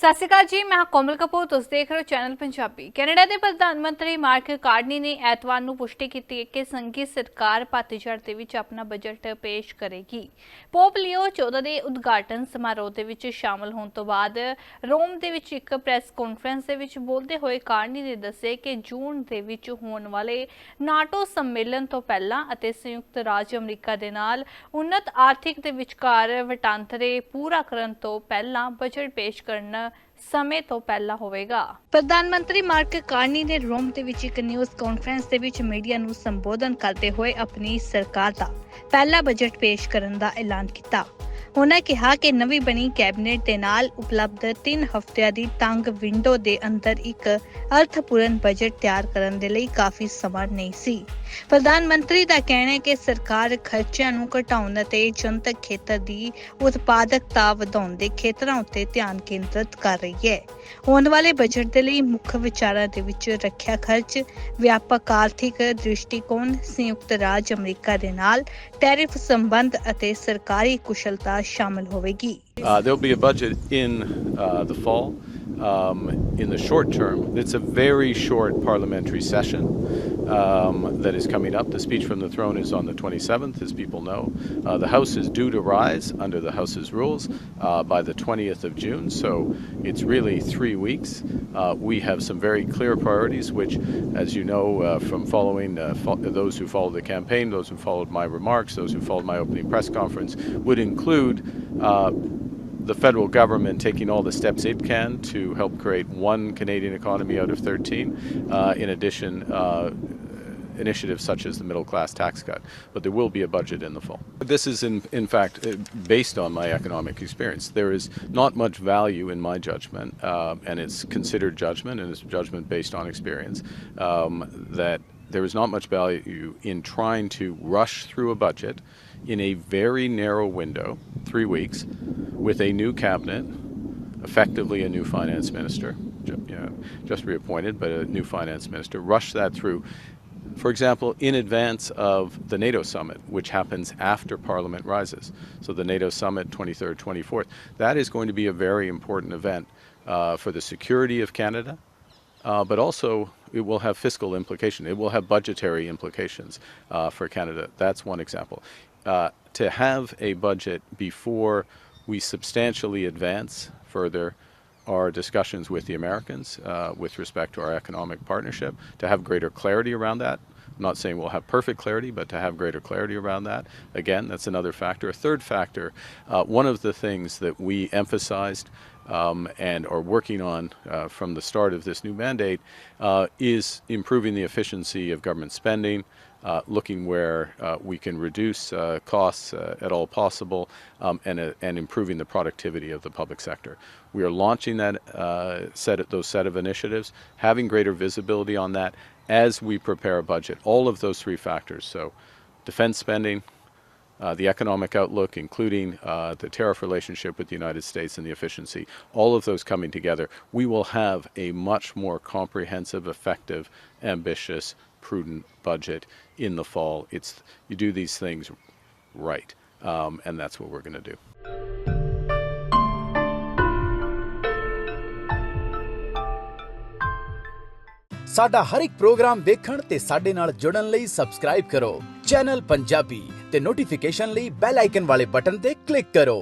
ਸਤਿ ਸ਼੍ਰੀ ਅਕਾਲ ਜੀ, ਮੈਂ ਕੋਮਲ ਕਪੂਰ। ਤੁਸੀਂ ਦੇਖ ਰਹੇ ਹੋ ਚੈਨਲ ਪੰਜਾਬੀ। ਕੈਨੇਡਾ ਦੇ ਪ੍ਰਧਾਨ ਮੰਤਰੀ ਮਾਰਕ ਕਾਰਨੀ ਨੇ ਐਤਵਾਰ ਨੂੰ ਪੁਸ਼ਟੀ ਕੀਤੀ ਹੈ ਕਿ ਸੰਘੀ ਸਰਕਾਰ ਪਤਝੜ ਦੇ ਵਿੱਚ ਆਪਣਾ ਬਜਟ ਪੇਸ਼ ਕਰੇਗੀ। ਪੋਪ ਲਿਓ 14 ਦੇ ਉਦਘਾਟਨ ਸਮਾਰੋਹ ਦੇ ਵਿੱਚ ਸ਼ਾਮਲ ਹੋਣ ਤੋਂ ਬਾਅਦ ਰੋਮ ਦੇ ਵਿੱਚ ਇੱਕ ਪ੍ਰੈਸ ਕਾਨਫਰੰਸ ਦੇ ਵਿੱਚ ਬੋਲਦੇ ਹੋਏ ਕਾਰਨੀ ਨੇ ਦੱਸਿਆ ਕਿ ਜੂਨ ਦੇ ਵਿੱਚ ਹੋਣ ਵਾਲੇ ਨਾਟੋ ਸੰਮੇਲਨ ਤੋਂ ਪਹਿਲਾਂ ਅਤੇ ਸੰਯੁਕਤ ਰਾਜ ਅਮਰੀਕਾ ਦੇ ਨਾਲ ਉन्नत ਆਰਥਿਕ ਦੇ ਵਿਚਕਾਰ ਵਟਾਂਦਰੇ ਪੂਰਾ ਕਰਨ ਤੋਂ ਪਹਿਲਾਂ ਬਜਟ ਪੇਸ਼ ਕਰਨਾ ਸਮੇਂ ਤੋਂ ਪਹਿਲਾਂ ਹੋਵੇਗਾ। ਪ੍ਰਧਾਨ ਮੰਤਰੀ ਮਾਰਕ ਕਾਰਨੀ ਨੇ ਰੋਮ ਦੇ ਵਿੱਚ ਇੱਕ ਨਿਊਜ਼ ਕਾਨਫਰੰਸ ਦੇ ਵਿੱਚ ਮੀਡੀਆ ਨੂੰ ਸੰਬੋਧਨ ਕਰਦੇ ਹੋਏ ਆਪਣੀ ਸਰਕਾਰ ਦਾ ਪਹਿਲਾ ਬਜਟ ਪੇਸ਼ ਕਰਨ ਦਾ ਐਲਾਨ ਕੀਤਾ। ਉਹਨਾਂ ਕਿਹਾ ਕਿ ਨਵੀਂ ਬਣੀ ਕੈਬਨਿਟ ਦੇ ਨਾਲ ਉਪਲਬਧ 3 ਹਫ਼ਤਿਆਂ ਦੀ ਤੰਗ ਵਿੰਡੋ ਦੇ ਅੰਦਰ ਇੱਕ ਅਰਥਪੂਰਨ ਬਜਟ ਤਿਆਰ ਕਰਨ ਦੇ ਲਈ ਕਾਫੀ ਸਮਾਂ ਨਹੀਂ ਸੀ। ਪ੍ਰਧਾਨ ਮੰਤਰੀ ਦਾ ਕਹਿਣਾ ਹੈ ਕਿ ਸਰਕਾਰ ਖਰਚਿਆਂ ਨੂੰ ਘਟਾਉਣ ਅਤੇ ਜਨਤਕ ਖੇਤਰ ਦੀ ਉਤਪਾਦਕਤਾ ਵਧਾਉਣ ਦੇ ਖੇਤਰਾਂ ਉੱਤੇ ਧਿਆਨ ਕੇਂਦਰਿਤ ਕਰ ਰਹੀ ਹੈ। ਆਉਣ ਵਾਲੇ ਬਜਟ ਦੇ ਲਈ ਮੁੱਖ ਵਿਚਾਰਾਂ ਦੇ ਵਿੱਚ ਰੱਖਿਆ ਖਰਚ, ਵਿਆਪਕ ਆਰਥਿਕ ਦ੍ਰਿਸ਼ਟੀਕੋਣ, ਸੰਯੁਕਤ ਰਾਜ ਅਮਰੀਕਾ ਦੇ ਨਾਲ ਟੈਰਿਫ ਸੰਬੰਧ ਅਤੇ ਸਰਕਾਰੀ ਕੁਸ਼ਲਤਾ ਸ਼ਾਮਲ ਹੋਵੇਗੀ। There'll be a budget in the fall. In the short term, it's a very short parliamentary session that is coming up. The speech from the throne is on the 27th, as people know. The House is due to rise under the House's rules by the 20th of June, so it's really 3 weeks. We have some very clear priorities, which, as you know from following those who followed the campaign, those who followed my remarks, those who followed my opening press conference, would include the federal government taking all the steps it can to help create one Canadian economy out of 13. In addition, initiatives such as the middle class tax cut. But there will be a budget in the fall. This is in fact based on my economic experience. There is not much value in my judgment, and it's considered judgment, and it's judgment based on experience, that there is not much value in trying to rush through a budget in a very narrow window, 3 weeks, with a new cabinet, effectively a new finance minister, just reappointed, but a new finance minister, rush that through, for example, in advance of the NATO summit, which happens after Parliament rises. So the NATO summit, 23rd, 24th, that is going to be a very important event for the security of Canada, but also it will have fiscal implications. It will have budgetary implications for Canada. That's one example. To have a budget before we substantially advance further our discussions with the Americans with respect to our economic partnership, to have greater clarity around that. I'm not saying we'll have perfect clarity, but to have greater clarity around that. Again, that's another factor. A third factor, one of the things that we emphasized and are working on from the start of this new mandate is improving the efficiency of government spending, looking where we can reduce costs at all possible, and improving the productivity of the public sector. We are launching that those set of initiatives, having greater visibility on that as we prepare a budget. All of those 3 factors, so defense spending, the economic outlook, including the tariff relationship with the United States and the efficiency, all of those coming together, we will have a much more comprehensive, effective, ambitious, prudent budget in the fall. You do these things right, and that's what we're going to do. ਸਾਡਾ ਹਰ ਇੱਕ programme ਵੇਖਣ ਤੇ ਸਾਡੇ ਨਾਲ ਜੁੜਨ ਲਈ subscribe ਕਰੋ channel Punjabi ਤੇ ਨੋਟੀਫਿਕੇਸ਼ਨ ਲਈ ਬੈਲ ਆਈਕਨ ਵਾਲੇ ਬਟਨ ਤੇ ਕਲਿੱਕ ਕਰੋ।